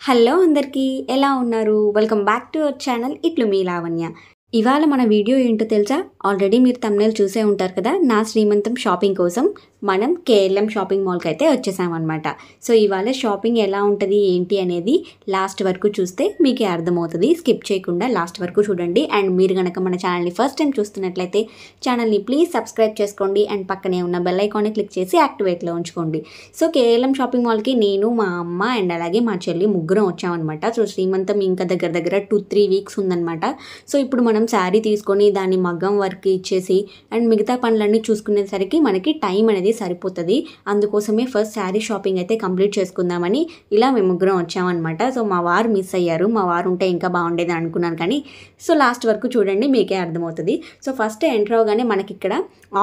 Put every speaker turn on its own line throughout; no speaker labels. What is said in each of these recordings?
Hello అందరికీ ఎలా ఉన్నారు? Welcome back to our channel ఇట్లు మీ లావణ్య. ఇవాళ మన వీడియో ఏంటో తెలుసా? ఆల్రెడీ మీరు థంబ్‌నెయిల్ చూసే ఉంటారు కదా! నా శ్రీమంతం షాపింగ్ కోసం మనం కేఎల్ఎం షాపింగ్ మాల్‌కి అయితే వచ్చేసామన్నమాట. సో ఇవాళ షాపింగ్ ఎలా ఉంటది ఏంటి అనేది లాస్ట్ వరకు చూస్తే మీకే అర్థమవుతది. స్కిప్ చేయకుండా లాస్ట్ వరకు చూడండి. అండ్ మీరు గనక మన ఛానల్‌ని ఫస్ట్ టైం చూస్తున్నట్లయితే ఛానల్‌ని ప్లీజ్ సబ్స్క్రైబ్ చేసుకోండి అండ్ పక్కనే ఉన్న బెల్ ఐకాన్ని క్లిక్ చేసి యాక్టివేట్లో ఉంచుకోండి. సో కేఎల్ఎం షాపింగ్ మాల్‌కి నేను, మా అమ్మ అండ్ అలాగే మా చెల్లి ముగ్గురం వచ్చామన్నమాట. సో శ్రీమంతం ఇంకా దగ్గర దగ్గర 2-3 వీక్స్ ఉందన్నమాట. సో ఇప్పుడు మనం శారీ తీసుకొని దాన్ని మగ్గం వర్క్ ఇచ్చేసి అండ్ మిగతా పనులన్నీ చూసుకునేసరికి మనకి టైం అనేది సరిపోతుంది. అందుకోసమే ఫస్ట్ శారీ షాపింగ్ అయితే కంప్లీట్ చేసుకుందామని ఇలా మేము ముగ్గురం వచ్చామన్నమాట. సో మా వారు మిస్ అయ్యారు. మా వారు ఉంటే ఇంకా బాగుండేది అనుకున్నాను కానీ సో లాస్ట్ వరకు చూడండి మీకే అర్థమవుతుంది. సో ఫస్ట్ ఎంటర్ అవగానే మనకి ఇక్కడ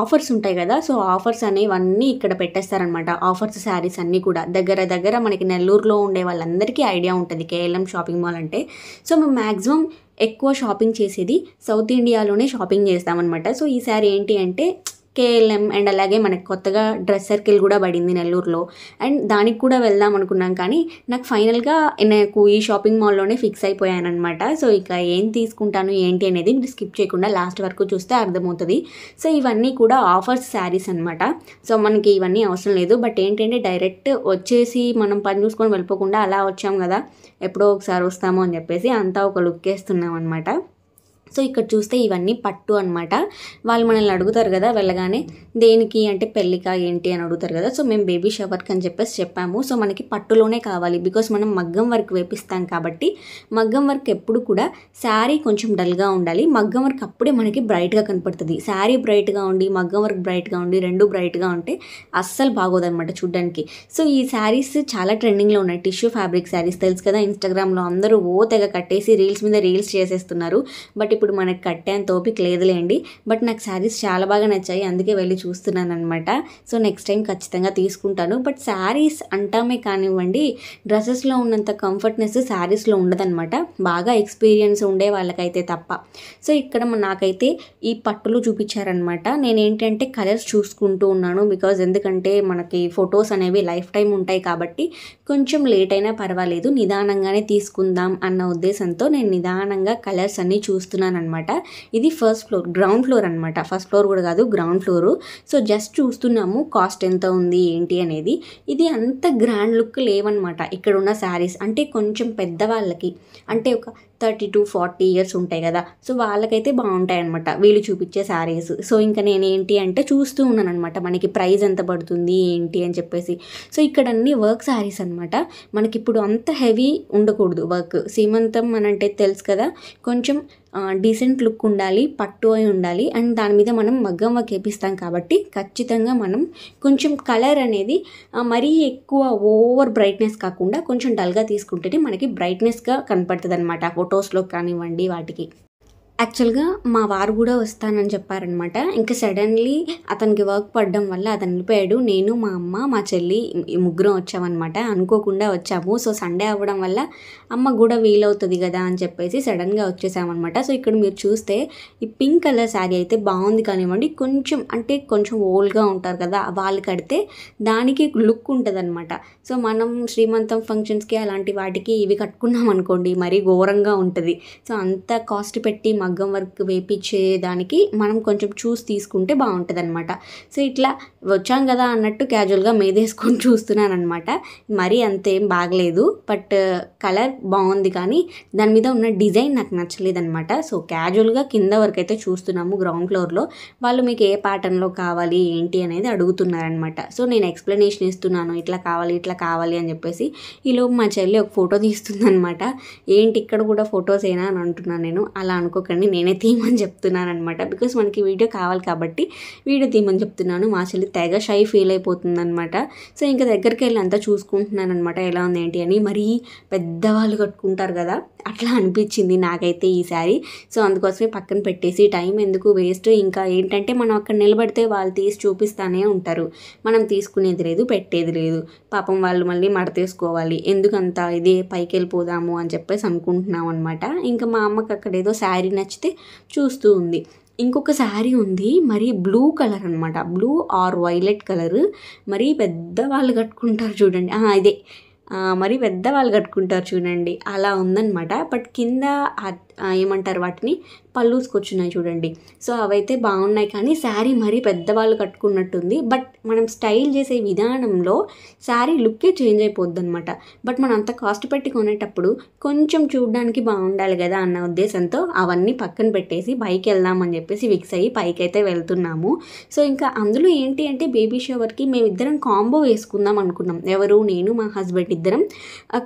ఆఫర్స్ ఉంటాయి కదా. సో ఆఫర్స్ అనేవన్నీ ఇక్కడ పెట్టేస్తారనమాట. ఆఫర్స్ శారీస్ అన్నీ కూడా దగ్గర దగ్గర మనకి నెల్లూరులో ఉండే వాళ్ళందరికీ ఐడియా ఉంటుంది కేఎల్ఎం షాపింగ్ మాల్ అంటే. సో మేము మ్యాక్సిమం ఎక్కువ షాపింగ్ చేసేది సౌత్ ఇండియాలోనే షాపింగ్ చేస్తామన్నమాట. సో ఈసారి ఏంటి అంటే కేఎల్ఎం అండ్ అలాగే మనకు కొత్తగా డ్రెస్ సర్కిల్ కూడా పడింది నెల్లూరులో. అండ్ దానికి కూడా వెళ్దాం అనుకున్నాం కానీ నాకు ఫైనల్గా నాకు ఈ షాపింగ్ మాల్లోనే ఫిక్స్ అయిపోయానమాట. సో ఇక ఏం తీసుకుంటాను ఏంటి అనేది స్కిప్ చేయకుండా లాస్ట్ వరకు చూస్తే అర్థమవుతుంది. సో ఇవన్నీ కూడా ఆఫర్స్ శారీస్ అనమాట. సో మనకి ఇవన్నీ అవసరం లేదు. బట్ ఏంటంటే డైరెక్ట్ వచ్చేసి మనం పని చూసుకొని వెళ్ళిపోకుండా అలా వచ్చాం కదా, ఎప్పుడో ఒకసారి వస్తాము అని చెప్పేసి అంతా ఒక లుక్ వేస్తున్నాం అనమాట. సో ఇక్కడ చూస్తే ఇవన్నీ పట్టు అనమాట. వాళ్ళు మనల్ని అడుగుతారు కదా వెళ్ళగానే దేనికి అంటే పెళ్ళికా ఏంటి అని అడుగుతారు కదా. సో మేము బేబీ షవర్కి అని చెప్పేసి చెప్పాము. సో మనకి పట్టులోనే కావాలి బికాస్ మనం మగ్గం వర్క్ వేపిస్తాం కాబట్టి మగ్గం వర్క్ ఎప్పుడు కూడా శారీ కొంచెం డల్గా ఉండాలి. మగ్గం వర్క్ అప్పుడే మనకి బ్రైట్గా కనపడుతుంది. శారీ బ్రైట్గా ఉండి మగ్గం వర్క్ బ్రైట్గా ఉండి రెండు బ్రైట్గా ఉంటే అస్సలు బాగోదన్నమాట చూడ్డానికి. సో ఈ శారీస్ చాలా ట్రెండింగ్లో ఉన్నాయి. టిష్యూ ఫ్యాబ్రిక్ శారీస్ తెలుసు కదా, ఇన్స్టాగ్రామ్లో అందరూ తెగ కట్టేసి రీల్స్ మీద రీల్స్ చేసేస్తున్నారు. బట్ ఇప్పుడు మనకి కట్టేంత ఓపిక లేదులేండి. బట్ నాకు శారీస్ చాలా బాగా నచ్చాయి, అందుకే వెళ్ళి చూస్తున్నాను అనమాట. సో నెక్స్ట్ టైం ఖచ్చితంగా తీసుకుంటాను. బట్ శారీస్ అంటామే కానివ్వండి, డ్రెస్సెస్లో ఉన్నంత కంఫర్ట్నెస్ శారీస్లో ఉండదన్నమాట, బాగా ఎక్స్పీరియన్స్ ఉండే వాళ్ళకైతే తప్ప. సో ఇక్కడ నాకైతే ఈ పట్టులు చూపించారనమాట. నేనేంటంటే కలర్స్ చూసుకుంటూ ఉన్నాను బికాజ్ ఎందుకంటే మనకి ఫొటోస్ అనేవి లైఫ్ టైం ఉంటాయి కాబట్టి కొంచెం లేట్ అయినా పర్వాలేదు, నిదానంగానే తీసుకుందాం అన్న ఉద్దేశంతో నేను నిదానంగా కలర్స్ అన్నీ చూస్తున్నాను అనమాట. ఇది ఫస్ట్ ఫ్లోర్, గ్రౌండ్ ఫ్లోర్ అనమాట. ఫస్ట్ ఫ్లోర్ కూడా కాదు, గ్రౌండ్ ఫ్లోరు. సో జస్ట్ చూస్తున్నాము కాస్ట్ ఎంత ఉంది ఏంటి అనేది. ఇది అంత గ్రాండ్ లుక్ లేవన్నమాట ఇక్కడ ఉన్న శారీస్. అంటే కొంచెం పెద్దవాళ్ళకి అంటే ఒక 30-40 ఇయర్స్ ఉంటాయి కదా, సో వాళ్ళకైతే బాగుంటాయి అనమాట వీళ్ళు చూపించే శారీస్. సో ఇంకా నేను ఏంటి అంటే చూస్తూ ఉన్నాను అనమాట మనకి ప్రైస్ ఎంత పడుతుంది ఏంటి అని చెప్పేసి. సో ఇక్కడ అన్ని వర్క్ శారీస్ అనమాట. మనకి ఇప్పుడు అంత హెవీ ఉండకూడదు వర్క్. సీమంతం అని అంటే తెలుసు కదా, కొంచెం డీసెంట్ లుక్ ఉండాలి, పట్టు అయి ఉండాలి. అండ్ దాని మీద మనం మగ్గం వర్క్ వేపిస్తాం కాబట్టి ఖచ్చితంగా మనం కొంచెం కలర్ అనేది మరీ ఎక్కువ ఓవర్ బ్రైట్నెస్ కాకుండా కొంచెం డల్గా తీసుకుంటేనే మనకి బ్రైట్నెస్గా కనపడుతుంది అనమాట ఫొటోస్లో కానివ్వండి వాటికి. యాక్చువల్గా మా వారు కూడా వస్తానని చెప్పారనమాట. ఇంకా సడన్లీ అతనికి వర్క్ పడడం వల్ల అతను వెళ్ళిపోయాడు. నేను, మా అమ్మ, మా చెల్లి ముగ్గురం వచ్చామన్నమాట. అనుకోకుండా వచ్చాము. సో సండే అవ్వడం వల్ల అమ్మ కూడా వీలవుతుంది కదా అని చెప్పేసి సడన్గా వచ్చేసామన్నమాట. సో ఇక్కడ మీరు చూస్తే ఈ పింక్ కలర్ శారీ అయితే బాగుంది కానివ్వండి, కొంచెం అంటే కొంచెం ఓల్డ్గా ఉంటారు కదా వాళ్ళు కడితే దానికి లుక్ ఉంటుంది అనమాట. సో మనం శ్రీమంతం ఫంక్షన్స్కి అలాంటి వాటికి ఇవి కట్టుకున్నాం అనుకోండి మరీ ఘోరంగా ఉంటుంది. సో అంత కాస్ట్ పెట్టి మగ్గం వర్క్ వేపించేదానికి మనం కొంచెం చూసి తీసుకుంటే బాగుంటుంది అనమాట. సో ఇట్లా వచ్చాం కదా అన్నట్టు క్యాజువల్గా మేదేసుకొని చూస్తున్నాను అనమాట. మరీ అంతేం బాగలేదు, బట్ కలర్ బాగుంది కానీ దాని మీద ఉన్న డిజైన్ నాకు నచ్చలేదు అనమాట. సో క్యాజువల్గా కింద వరకు అయితే చూస్తున్నాము గ్రౌండ్ ఫ్లోర్లో. వాళ్ళు మీకు ఏ ప్యాటర్న్లో కావాలి ఏంటి అనేది అడుగుతున్నారనమాట. సో నేను ఎక్స్ప్లెనేషన్ ఇస్తున్నాను, ఇట్లా కావాలి అని చెప్పేసి. ఈలోపు మా చెల్లి ఒక ఫోటో తీస్తుందనమాట. ఏంటి ఇక్కడ కూడా ఫొటోస్ ఏనా అని అంటున్నాను నేను. అలా అనుకోకండి, నేనే తీయమని చెప్తున్నాను అనమాట. బికాస్ మనకి వీడియో కావాలి కాబట్టి వీడియో తీయమని చెప్తున్నాను. మా చెల్లి తెగ షై ఫీల్ అయిపోతుంది అనమాట. సో ఇంకా దగ్గరికి వెళ్ళి అంతా చూసుకుంటున్నాను అనమాట ఎలా ఉంది ఏంటి అని. మరీ పెద్దవాళ్ళు కట్టుకుంటారు కదా అట్లా అనిపించింది నాకైతే ఈ శారీ. సో అందుకోసమే పక్కన పెట్టేసి టైం ఎందుకు వేస్ట్. ఇంకా ఏంటంటే మనం అక్కడ నిలబడితే వాళ్ళు తీసి చూపిస్తానే ఉంటారు, మనం తీసుకునేది లేదు పెట్టేది లేదు. పాపం వాళ్ళు మళ్ళీ మడతేసుకోవాలి, ఎందుకంత ఇదే పైకి వెళ్ళిపోదాము అని చెప్పేసి అనుకుంటున్నాం అనమాట. ఇంకా మా అమ్మకి అక్కడ ఏదో శారీ నచ్చితే చూస్తూ ఉంది. ఇంకొక శారీ ఉంది, మరి బ్లూ కలర్ అనమాట, బ్లూ ఆర్ వైలెట్ కలర్, మరీ పెద్ద వాళ్ళు కట్టుకుంటారు చూడండి, ఇదే మరి పెద్దవాళ్ళు కట్టుకుంటారు చూడండి, అలా ఉందన్నమాట. బట్ కింద ఏమంటారు వాటిని, పళ్ళూసుకొచ్చున్నాయి చూడండి. సో అవైతే బాగున్నాయి, కానీ శారీ మరీ పెద్దవాళ్ళు కట్టుకున్నట్టుంది. బట్ మనం స్టైల్ చేసే విధానంలో శారీ లుక్కే చేంజ్ అయిపోద్ది అనమాట. బట్ మనం అంత కాస్ట్ పెట్టి కొనేటప్పుడు కొంచెం చూడడానికి బాగుండాలి కదా అన్న ఉద్దేశంతో అవన్నీ పక్కన పెట్టేసి పైకి వెళ్దామని చెప్పేసి ఫిక్స్ అయ్యి పైకి అయితే వెళ్తున్నాము. సో ఇంకా అందులో ఏంటి అంటే బేబీ షవర్కి మేమిద్దరం కాంబో వేసుకుందాం అనుకున్నాం. ఎవరు, నేను మా హస్బెండ్ ఇద్దరం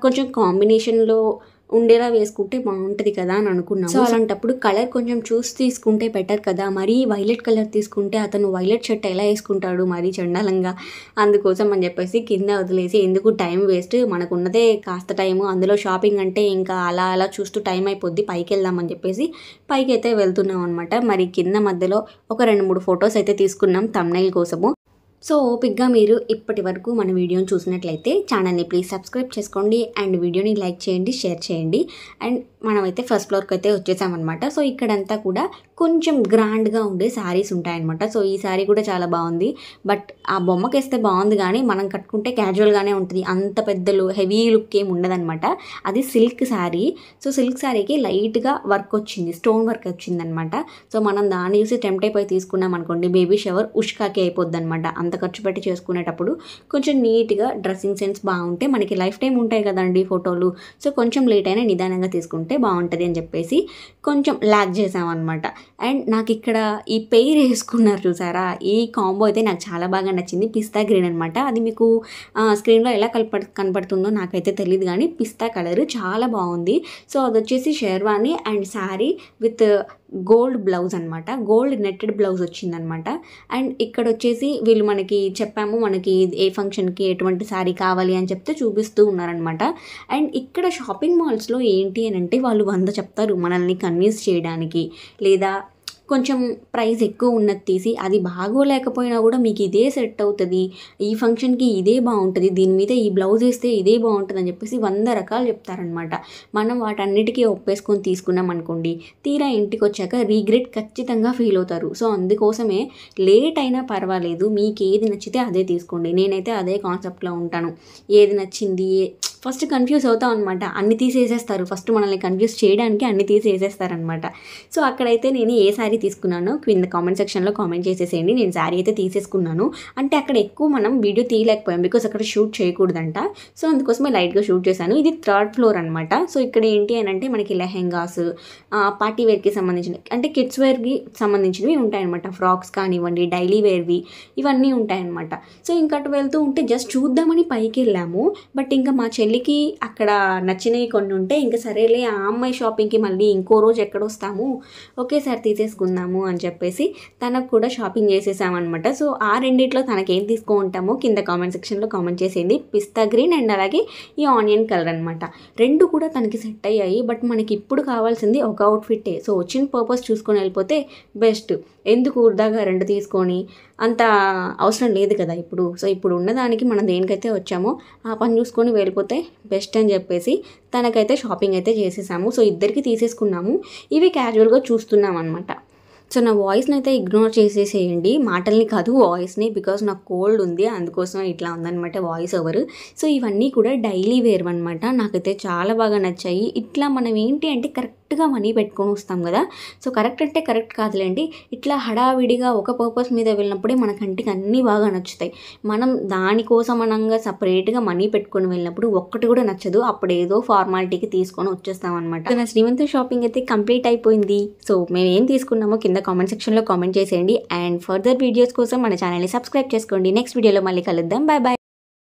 కొంచెం కాంబినేషన్లో ఉండేలా వేసుకుంటే బాగుంటుంది కదా అని అనుకున్నాం. సో అలాంటప్పుడు కలర్ కొంచెం చూసి తీసుకుంటే బెటర్ కదా. మరీ వైలెట్ కలర్ తీసుకుంటే అతను వైలెట్ షర్ట్ ఎలా వేసుకుంటాడు మరీ చండాలంగా, అందుకోసం అని చెప్పేసి కింద వదిలేసి ఎందుకు టైం వేస్ట్, మనకు ఉన్నదే కాస్త టైము, అందులో షాపింగ్ అంటే ఇంకా అలా అలా చూస్తూ టైం అయిపోద్ది, పైకి వెళ్దామని చెప్పేసి పైకి అయితే వెళ్తున్నాం అనమాట. మరి కింద మధ్యలో ఒక 2-3 ఫొటోస్ అయితే తీసుకున్నాం థంబ్నెయిల్ కోసము. సో ఓపిక్గా మీరు ఇప్పటి వరకు మన వీడియోని చూసినట్లయితే ఛానల్ని ప్లీజ్ సబ్స్క్రైబ్ చేసుకోండి అండ్ వీడియోని లైక్ చేయండి, షేర్ చేయండి. అండ్ మనమైతే ఫస్ట్ ఫ్లోర్కి అయితే వచ్చేసామన్నమాట. సో ఇక్కడంతా కూడా కొంచెం గ్రాండ్గా ఉండే శారీస్ ఉంటాయన్నమాట. సో ఈ శారీ కూడా చాలా బాగుంది. బట్ ఆ బొమ్మకి వేస్తే బాగుంది, కానీ మనం కట్టుకుంటే క్యాజువల్గానే ఉంటుంది, అంత పెద్దలు హెవీ లుక్ ఏమి ఉండదన్నమాట. అది సిల్క్ శారీ. సో సిల్క్ శారీకి లైట్గా వర్క్ వచ్చింది, స్టోన్ వర్క్ వచ్చిందనమాట. సో మనం దాన్ని చూసి టెంప్ట్ అయిపోయి తీసుకున్నాం అనుకోండి, బేబీ షవర్ ఉష్కాకి అయిపోద్ది అనమాట. అంత ఖర్చు పెట్టి చేసుకునేటప్పుడు కొంచెం నీట్గా డ్రెస్సింగ్ సెన్స్ బాగుంటే మనకి లైఫ్ టైం ఉంటాయి కదండి ఫోటోలు. సో కొంచెం లేట్ అయినా నిదానంగా తీసుకుంటే బాగుంటుంది అని చెప్పేసి కొంచెం ల్యాక్ చేసామన్నమాట. అండ్ నాకు ఇక్కడ ఈ పెయిర్ వేసుకున్నారు చూసారా, ఈ కాంబో అయితే నాకు చాలా బాగా నచ్చింది. పిస్తా గ్రీన్ అనమాట. అది మీకు స్క్రీన్లో ఎలా కనపడుతుందో నాకైతే తెలియదు, కానీ పిస్తా కలర్ చాలా బాగుంది. సో అది వచ్చేసి sherwani and sari with gold blouse అనమాట, గోల్డ్ నెట్టెడ్ బ్లౌజ్ వచ్చిందనమాట. అండ్ ఇక్కడ వచ్చేసి వీళ్ళు మనకి చెప్పాము మనకి ఏ ఫంక్షన్కి ఎటువంటి శారీ కావాలి అని చెప్తే చూపిస్తూ ఉన్నారనమాట. అండ్ ఇక్కడ షాపింగ్ మాల్స్లో ఏంటి అని అంటే వాళ్ళు 100 చెప్తారు మనల్ని కన్విన్స్ చేయడానికి, లేదా కొంచెం ప్రైస్ ఎక్కువ ఉన్నది తీసి అది బాగోలేకపోయినా కూడా మీకు ఇదే సెట్ అవుతుంది, ఈ ఫంక్షన్కి ఇదే బాగుంటుంది, దీని మీద ఈ బ్లౌజ్ వేస్తే ఇదే బాగుంటుంది అని చెప్పేసి 100 రకాలు చెప్తారనమాట. మనం వాటన్నిటికీ ఒప్పేసుకొని తీసుకున్నాం అనుకోండి, తీరా ఇంటికి వచ్చాక రీగ్రెట్ ఖచ్చితంగా ఫీల్ అవుతారు. సో అందుకోసమే లేట్ అయినా పర్వాలేదు, మీకు ఏది నచ్చితే అదే తీసుకోండి. నేనైతే అదే కాన్సెప్ట్లో ఉంటాను. ఏది నచ్చింది ఫస్ట్ కన్ఫ్యూజ్ అవుతాం అనమాట, అన్ని తీసేసేస్తారు, ఫస్ట్ మనల్ని కన్ఫ్యూజ్ చేయడానికి అన్ని తీసేసేస్తారనమాట. సో అక్కడైతే నేను ఏ శారీ తీసుకున్నానో కింద కామెంట్ సెక్షన్లో కామెంట్ చేసేసేయండి. నేను శారీ అయితే తీసేసుకున్నాను. అంటే అక్కడ ఎక్కువ మనం వీడియో తీయలేకపోయాం, బికాస్ అక్కడ షూట్ చేయకూడదంట. సో అందుకోసమే లైట్గా షూట్ చేశాను. ఇది 3rd ఫ్లోర్ అనమాట. సో ఇక్కడ ఏంటి అని అంటే మనకి లెహెంగాస్, పార్టీ వేర్కి సంబంధించిన అంటే కిడ్స్ వేర్కి సంబంధించినవి ఉంటాయన్నమాట. ఫ్రాక్స్ కానివ్వండి, డైలీ వేర్వి, ఇవన్నీ ఉంటాయన్నమాట. సో ఇంకటు వెళ్తూ ఉంటే జస్ట్ చూద్దామని పైకి వెళ్ళాము. బట్ ఇంకా మా చెల్లికి అక్కడ నచ్చినవి కొన్ని ఉంటే ఇంకా సరేలే ఆ అమ్మాయి షాపింగ్కి మళ్ళీ ఇంకో రోజు ఎక్కడొస్తాము, ఒకేసారి తీసేసుకుందాము అని చెప్పేసి తనకు కూడా షాపింగ్ చేసేసామన్నమాట. సో ఆ రెండిట్లో తనకేం తీసుకుంటామో కింద కామెంట్ సెక్షన్లో కామెంట్ చేసేయండి. పిస్తా గ్రీన్ అండ్ అలాగే ఈ ఆనియన్ కలర్ అనమాట. రెండు కూడా తనకి సెట్ అయ్యాయి. బట్ మనకి ఇప్పుడు కావాల్సింది ఒక అవుట్ఫిట్టే. సో వచ్చిన పర్పస్ చూసుకొని వెళ్ళిపోతే బెస్ట్. ఎందుకు వృధాగా 2 తీసుకొని అంత అవసరం లేదు కదా ఇప్పుడు. సో ఇప్పుడు ఉన్నదానికి మనం దేనికైతే వచ్చామో ఆ పని చూసుకొని వెళ్ళిపోతే బెస్ట్ అని చెప్పేసి తనకైతే షాపింగ్ అయితే చేసేసాము. సో ఇద్దరికి తీసేసుకున్నాము. ఇవి క్యాజువల్గా చూస్తున్నాం అనమాట. సో నా వాయిస్ని అయితే ఇగ్నోర్ చేసేసేయండి, మాటల్ని కాదు వాయిస్ని, బికాజ్ నాకు కోల్డ్ ఉంది, అందుకోసం ఇట్లా ఉందన్నమాట వాయిస్ ఓవర్. సో ఇవన్నీ కూడా డైలీ వేర్ అనమాట. నాకైతే చాలా బాగా నచ్చాయి. ఇట్లా మనం ఏంటి అంటే కరెక్ట్గా మనీ పెట్టుకొని వస్తాం కదా. సో కరెక్ట్ అంటే కరెక్ట్ కాదులేండి, ఇట్లా హడావిడిగా ఒక పర్పస్ మీద వెళ్ళినప్పుడే మన కంటికి అన్నీ బాగా నచ్చుతాయి. మనం దానికోసం అనంగా సపరేట్గా మనీ పెట్టుకొని వెళ్ళినప్పుడు ఒక్కటి కూడా నచ్చదు. అప్పుడు ఏదో ఫార్మాలిటీకి తీసుకొని వచ్చేస్తాం అనమాట. నా శ్రీమంత్ షాపింగ్ అయితే కంప్లీట్ అయిపోయింది. సో మేము ఏం తీసుకున్నామో కింద కామెంట్ సెక్షన్లో కామెంట్ చేసేయండి. అండ్ ఫర్దర్ వీడియోస్ కోసం మన ఛానల్ని సబ్స్క్రైబ్ చేసుకోండి. నెక్స్ట్ వీడియోలో మళ్ళీ కలుద్దాం. Bye bye.